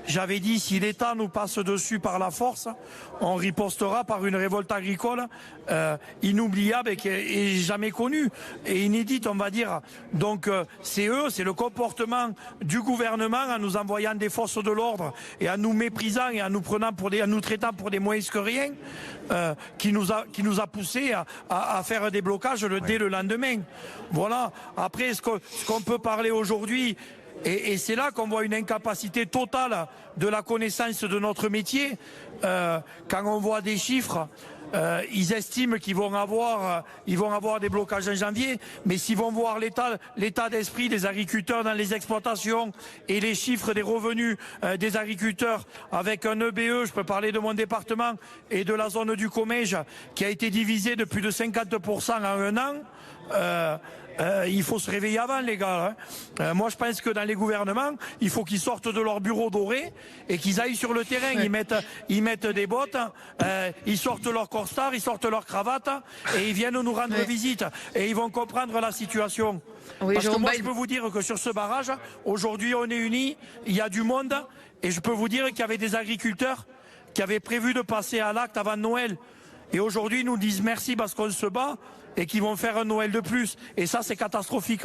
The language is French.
j'avais dit, si l'État nous passe dessus par la force, on ripostera par une révolte agricole inoubliable et jamais connue et inédite, on va dire. Donc c'est le comportement du gouvernement en nous envoyant des forces de l'ordre et en nous méprisant et en nous traitant pour des moins que rien, qui nous a poussé à faire des blocages dès le lendemain. Voilà. Après, ce qu'on peut parler aujourd'hui, et c'est là qu'on voit une incapacité totale de la connaissance de notre métier. Quand on voit des chiffres, ils estiment qu'ils vont avoir des blocages en janvier, mais s'ils vont voir l'état d'esprit des agriculteurs dans les exploitations et les chiffres des revenus des agriculteurs avec un EBE, je peux parler de mon département et de la zone du Comège qui a été divisé de plus de 50% en un an. Il faut se réveiller avant, les gars. Moi, je pense que dans les gouvernements, il faut qu'ils sortent de leur bureau doré et qu'ils aillent sur le terrain. Ils mettent des bottes, ils sortent leur costard, ils sortent leur cravate et ils viennent nous rendre visite. Et ils vont comprendre la situation. Oui, parce que moi, Bayle, je peux vous dire que sur ce barrage, aujourd'hui, on est unis, il y a du monde. Et je peux vous dire qu'il y avait des agriculteurs qui avaient prévu de passer à l'acte avant Noël. Et aujourd'hui, ils nous disent merci parce qu'on se bat et qu'ils vont faire un Noël de plus. Et ça, c'est catastrophique.